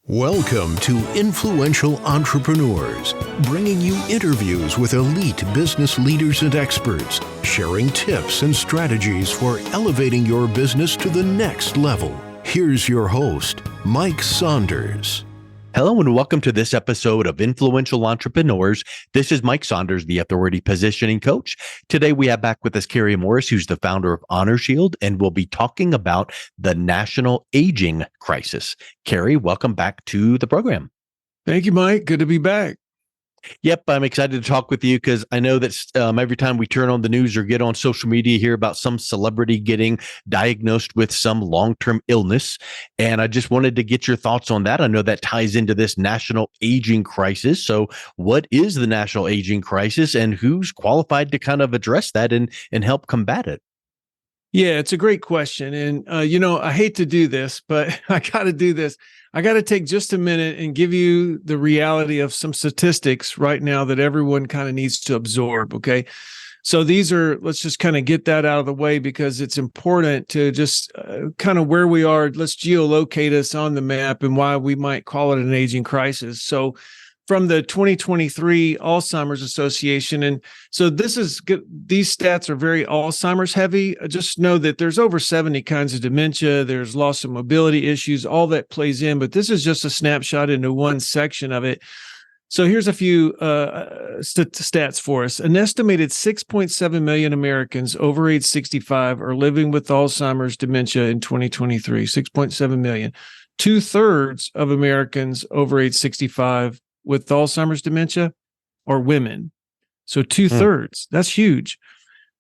Welcome to Influential Entrepreneurs, bringing you interviews with elite business leaders and experts, sharing tips and strategies for elevating your business to the next level. Here's your host, Mike Saunders. Hello and welcome to this episode of Influential Entrepreneurs. This is Mike Saunders, the Authority Positioning Coach. Today we have back with us Kerry Morris, who's the founder of HonorShield, and we'll be talking about the national aging crisis. Kerry, welcome back to the program. Thank you, Mike. Good to be back. Yep, I'm excited to talk with you because I know that every time we turn on the news or get on social media, hear about some celebrity getting diagnosed with some long-term illness. And I just wanted to get your thoughts on that. I know that ties into this national aging crisis. So what is the national aging crisis and who's qualified to kind of address that and help combat it? Yeah, it's a great question. And, I hate to do this, but I got to do this. I got to take just a minute and give you the reality of some statistics right now that everyone kind of needs to absorb. Okay. So let's just kind of get that out of the way because it's important to just kind of where we are. Let's geolocate us on the map and why we might call it an aging crisis. So from the 2023 Alzheimer's Association. And so these stats are very Alzheimer's heavy. Just know that there's over 70 kinds of dementia. There's loss of mobility issues, all that plays in, but this is just a snapshot into one section of it. So here's a few stats for us. An estimated 6.7 million Americans over age 65 are living with Alzheimer's dementia in 2023, 6.7 million. 2/3 of Americans over age 65 with Alzheimer's dementia are women. So 2/3, that's huge.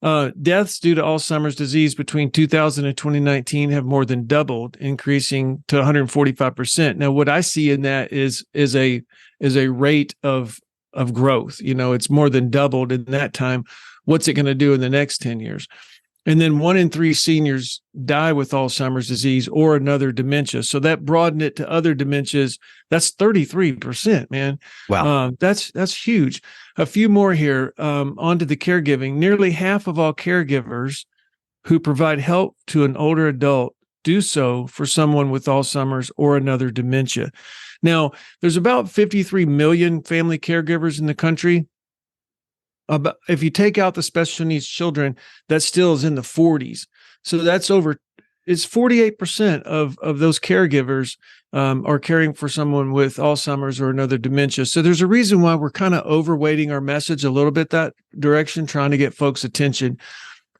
Deaths due to Alzheimer's disease between 2000 and 2019 have more than doubled, increasing to 145%. Now, what I see in that is a rate of growth. It's more than doubled in that time. What's it going to do in the next 10 years? And then 1 in 3 seniors die with Alzheimer's disease or another dementia. So that broadened it to other dementias. That's 33%, man. Wow. That's huge. A few more here. Onto the caregiving. Nearly half of all caregivers who provide help to an older adult do so for someone with Alzheimer's or another dementia. Now, there's about 53 million family caregivers in the country. If you take out the special needs children, that still is in the 40s. So it's 48% of those caregivers are caring for someone with Alzheimer's or another dementia. So there's a reason why we're kind of overweighting our message a little bit that direction, trying to get folks' attention.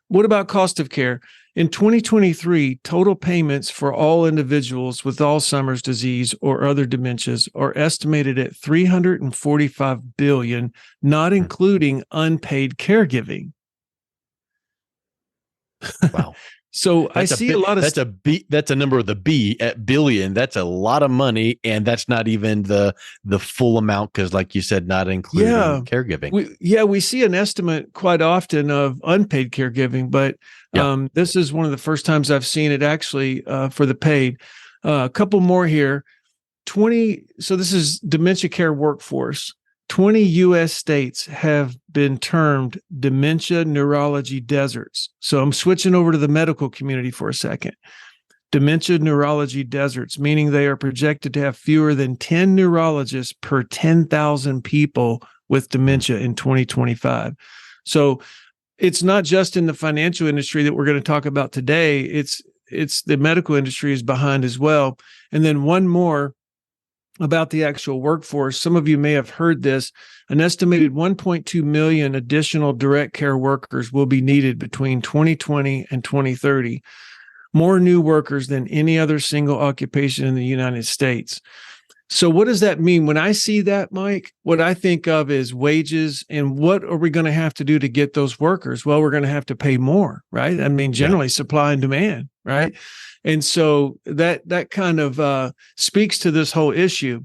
What about cost of care? In 2023, total payments for all individuals with Alzheimer's disease or other dementias are estimated at $345 billion, not including unpaid caregiving. Wow. So I see a lot of that's a number of the B at billion. That's a lot of money, and that's not even the full amount because, like you said, not including caregiving. We see an estimate quite often of unpaid caregiving, but this is one of the first times I've seen it actually for the paid. A couple more here. So this is dementia care workforce. 20 U.S. states have been termed dementia neurology deserts. So I'm switching over to the medical community for a second. Dementia neurology deserts, meaning they are projected to have fewer than 10 neurologists per 10,000 people with dementia in 2025. So it's not just in the financial industry that we're going to talk about today. It's the medical industry is behind as well. And then one more about the actual workforce. Some of you may have heard this. An estimated 1.2 million additional direct care workers will be needed between 2020 and 2030. More new workers than any other single occupation in the United States. So what does that mean? When I see that, Mike, what I think of is wages and what are we going to have to do to get those workers? Well, we're going to have to pay more, right? I mean, generally supply and demand, right? And so that kind of speaks to this whole issue.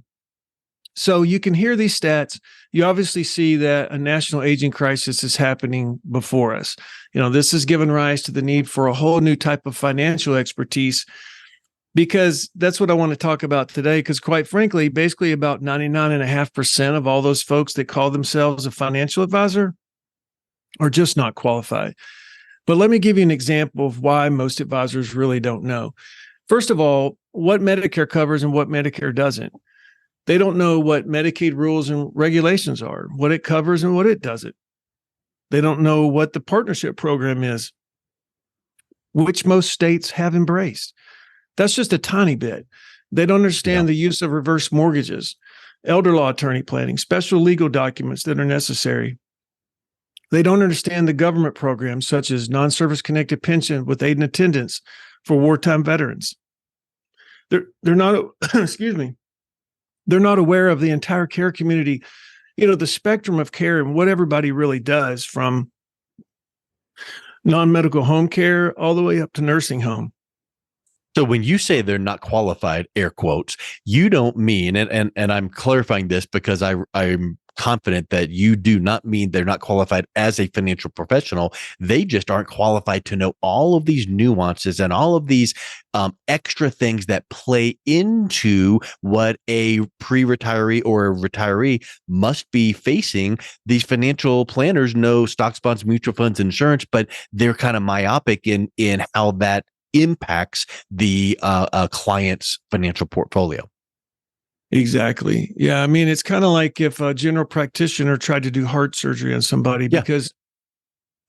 So you can hear these stats. You obviously see that a national aging crisis is happening before us. This has given rise to the need for a whole new type of financial expertise, because that's what I want to talk about today. Because quite frankly, basically about 99.5% of all those folks that call themselves a financial advisor are just not qualified. But let me give you an example of why most advisors really don't know. First of all, what Medicare covers and what Medicare doesn't. They don't know what Medicaid rules and regulations are, what it covers and what it doesn't. They don't know what the partnership program is, which most states have embraced. That's just a tiny bit. They don't understand the use of reverse mortgages, elder law attorney planning, special legal documents that are necessary. They don't understand the government programs such as non-service connected pension with aid and attendance for wartime veterans. They're not, excuse me, they're not aware of the entire care community, the spectrum of care and what everybody really does, from non-medical home care all the way up to nursing home. So when you say they're not qualified, air quotes, you don't mean, and I'm clarifying this because I'm confident that you do not mean they're not qualified as a financial professional. They just aren't qualified to know all of these nuances and all of these extra things that play into what a pre-retiree or a retiree must be facing. These financial planners know stocks, bonds, mutual funds, insurance, but they're kind of myopic in how that impacts the client's financial portfolio. Exactly. Yeah. I mean, it's kind of like if a general practitioner tried to do heart surgery on somebody, because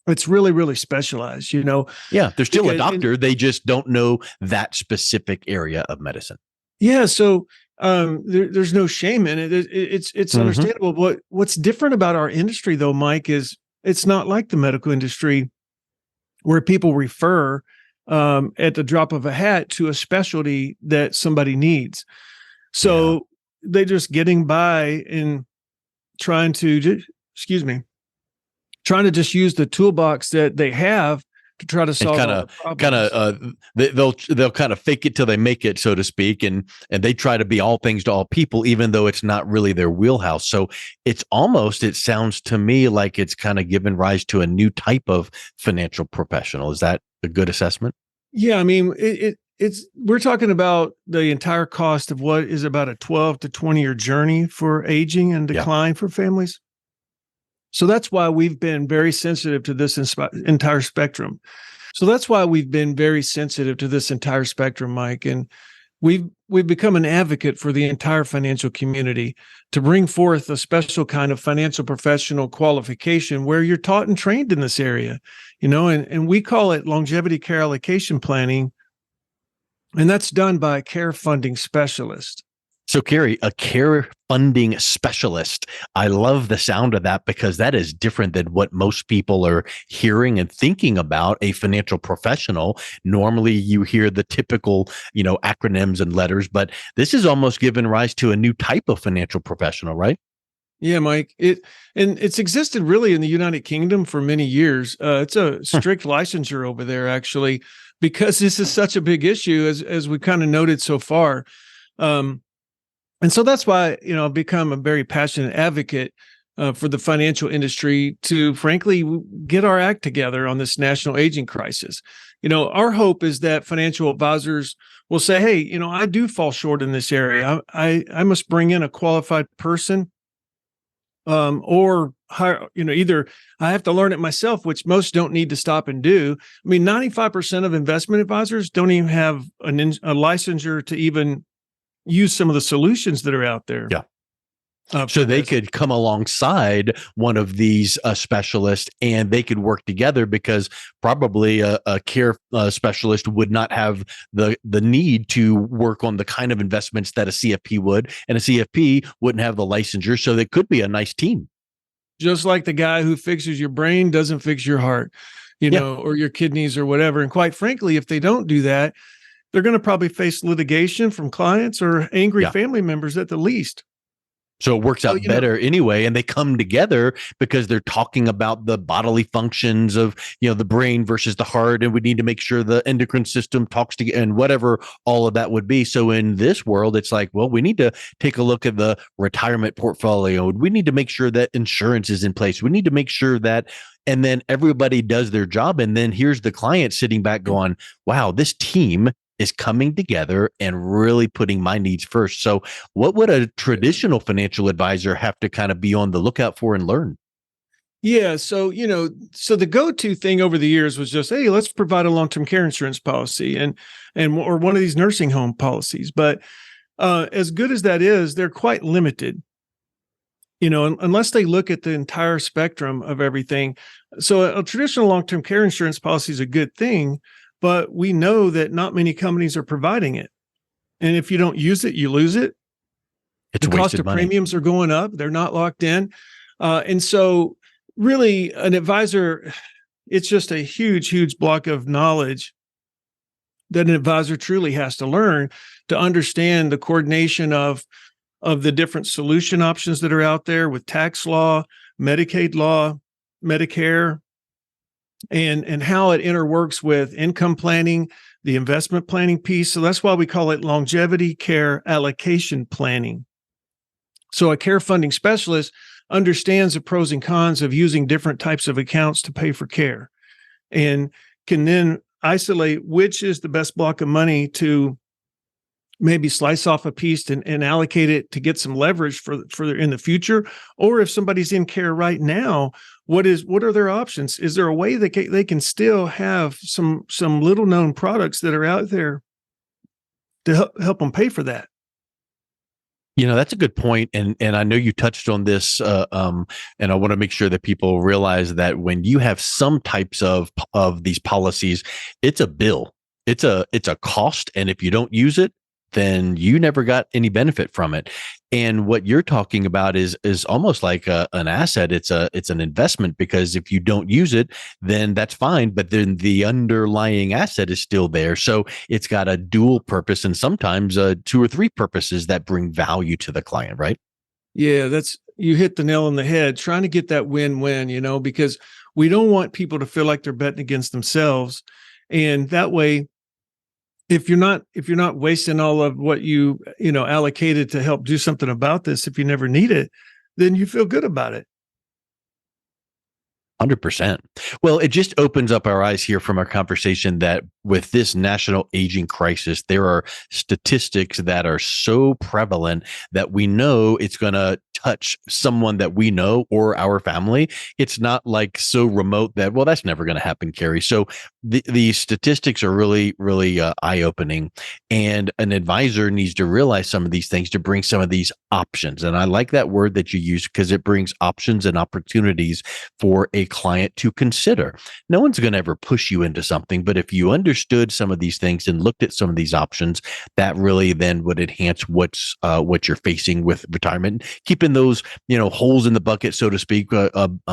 it's really, really specialized, Yeah. They're still a doctor. They just don't know that specific area of medicine. Yeah. So there's no shame in it. It's understandable. But what's different about our industry, though, Mike, is it's not like the medical industry where people refer at the drop of a hat to a specialty that somebody needs. So they're just getting by and trying to just use the toolbox that they have to try to solve they'll kind of fake it till they make it, so to speak, and they try to be all things to all people, even though it's not really their wheelhouse. So it sounds to me like it's kind of given rise to a new type of financial professional. Is that a good assessment? Yeah, I mean, we're talking about the entire cost of what is about a 12 to 20 year journey for aging and decline for families. So that's why we've been very sensitive to this entire spectrum. Mike. And we've become an advocate for the entire financial community to bring forth a special kind of financial professional qualification where you're taught and trained in this area, and we call it longevity care allocation planning. And that's done by a care funding specialist. So, Kerry, a care funding specialist. I love the sound of that because that is different than what most people are hearing and thinking about a financial professional. Normally, you hear the typical, acronyms and letters, but this is almost given rise to a new type of financial professional, right? Yeah, Mike. It's existed really in the United Kingdom for many years. It's a strict licensure over there, actually, because this is such a big issue, as we kind of noted so far. And so that's why, I've become a very passionate advocate for the financial industry to, frankly, get our act together on this national aging crisis. Our hope is that financial advisors will say, hey, I do fall short in this area. I must bring in a qualified person or hire, either I have to learn it myself, which most don't need to stop and do. I mean, 95% of investment advisors don't even have a licensure to even use some of the solutions that are out there. Yeah. So they could come alongside one of these specialists and they could work together, because probably a care specialist would not have the need to work on the kind of investments that a CFP would, and a CFP wouldn't have the licensure. So they could be a nice team. Just like the guy who fixes your brain doesn't fix your heart, or your kidneys or whatever. And quite frankly, if they don't do that, they're going to probably face litigation from clients or angry family members at the least. So it works out better anyway, and they come together because they're talking about the bodily functions of, the brain versus the heart, and we need to make sure the endocrine system talks together and whatever all of that would be. So in this world, it's like, well, we need to take a look at the retirement portfolio. We need to make sure that insurance is in place. We need to make sure that, and then everybody does their job. And then here's the client sitting back going, wow, this team is coming together and really putting my needs first. So what would a traditional financial advisor have to kind of be on the lookout for and learn? Yeah. So, so the go-to thing over the years was just, hey, let's provide a long-term care insurance policy or one of these nursing home policies. But as good as that is, they're quite limited, unless they look at the entire spectrum of everything. So a traditional long-term care insurance policy is a good thing, but we know that not many companies are providing it. And if you don't use it, you lose it. It's The cost wasted of money. premiums are going up. They're not locked in. And so really an advisor, it's just a huge, huge block of knowledge that an advisor truly has to learn to understand the coordination of the different solution options that are out there with tax law, Medicaid law, Medicare, and how it interworks with income planning, the investment planning piece. So that's why we call it longevity care allocation planning. So a care funding specialist understands the pros and cons of using different types of accounts to pay for care and can then isolate which is the best block of money to maybe slice off a piece and allocate it to get some leverage for in the future. Or if somebody's in care right now, what are their options? Is there a way that they can still have some little known products that are out there to help them pay for that? That's a good point. And I know you touched on this, and I want to make sure that people realize that when you have some types of these policies, it's a bill, it's a cost. And if you don't use it, then you never got any benefit from it. And what you're talking about is almost like an asset. It's an investment, because if you don't use it, then that's fine. But then the underlying asset is still there. So it's got a dual purpose, and sometimes 2 or 3 purposes that bring value to the client, right? Yeah, you hit the nail on the head, trying to get that win-win, because we don't want people to feel like they're betting against themselves. And that way, if you're not wasting all of what you allocated to help do something about this, if you never need it, then you feel good about it. 100%. Well, it just opens up our eyes here from our conversation that with this national aging crisis, there are statistics that are so prevalent that we know it's going to touch someone that we know or our family. It's not like so remote that, well, that's never going to happen, Kerry. So the statistics are really, really eye-opening, and an advisor needs to realize some of these things to bring some of these options. And I like that word that you use, because it brings options and opportunities for a client to consider. No one's going to ever push you into something, but if you understood some of these things and looked at some of these options, that really then would enhance what you're facing with retirement, keeping those holes in the bucket, so to speak,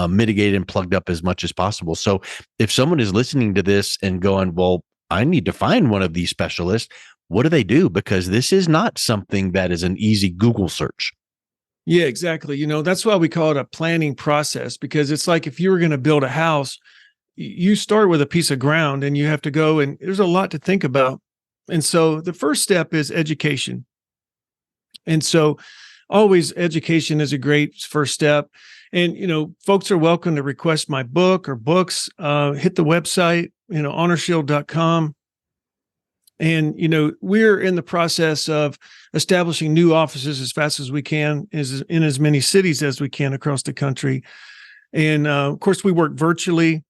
mitigated and plugged up as much as possible. So if someone is listening to this and going, well, I need to find one of these specialists, what do they do? Because this is not something that is an easy Google search. Yeah, exactly. That's why we call it a planning process, because it's like if you were going to build a house, you start with a piece of ground and you have to go, and there's a lot to think about. And so the first step is education. And so always education is a great first step. And, folks are welcome to request my book or books, hit the website, HonorShield.com. And, we're in the process of establishing new offices as fast as we can, in as many cities as we can across the country. And, of course, we work virtually.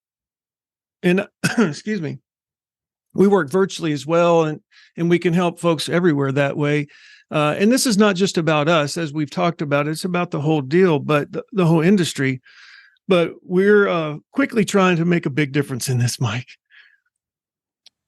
And, excuse me, we work virtually as well. And we can help folks everywhere that way. And this is not just about us, as we've talked about. It's about the whole deal, but the whole industry. But we're quickly trying to make a big difference in this, Mike.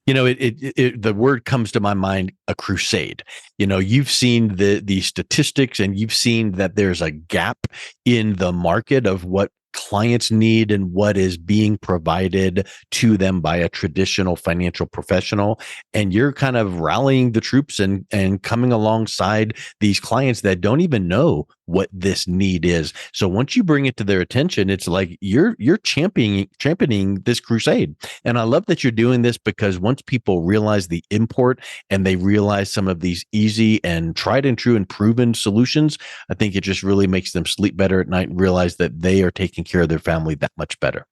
The word comes to my mind, a crusade. You've seen the statistics, and you've seen that there's a gap in the market of what clients need and what is being provided to them by a traditional financial professional. And you're kind of rallying the troops and coming alongside these clients that don't even know what this need is. So once you bring it to their attention, it's like you're championing this crusade. And I love that you're doing this, because once people realize the import and they realize some of these easy and tried and true and proven solutions, I think it just really makes them sleep better at night and realize that they are taking care of their family that much better.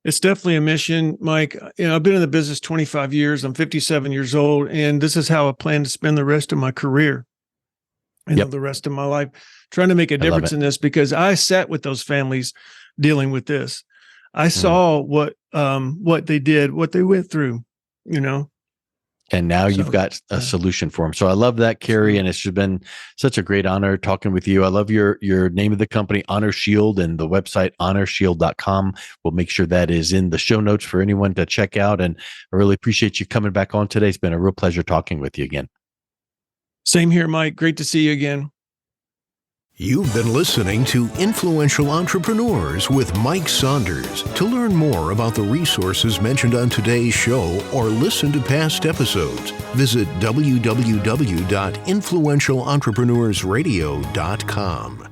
It's definitely a mission, Mike. I've been in the business 25 years. I'm 57 years old, and this is how I plan to spend the rest of my career and the rest of my life, trying to make a difference in this, because I sat with those families dealing with this. I saw what they did, what they went through, And now you've got a solution for them. So I love that, Kerry, and it's been such a great honor talking with you. I love your name of the company, HonorShield, and the website, HonorShield.com. We'll make sure that is in the show notes for anyone to check out. And I really appreciate you coming back on today. It's been a real pleasure talking with you again. Same here, Mike. Great to see you again. You've been listening to Influential Entrepreneurs with Mike Saunders. To learn more about the resources mentioned on today's show or listen to past episodes, visit www.influentialentrepreneurssradio.com.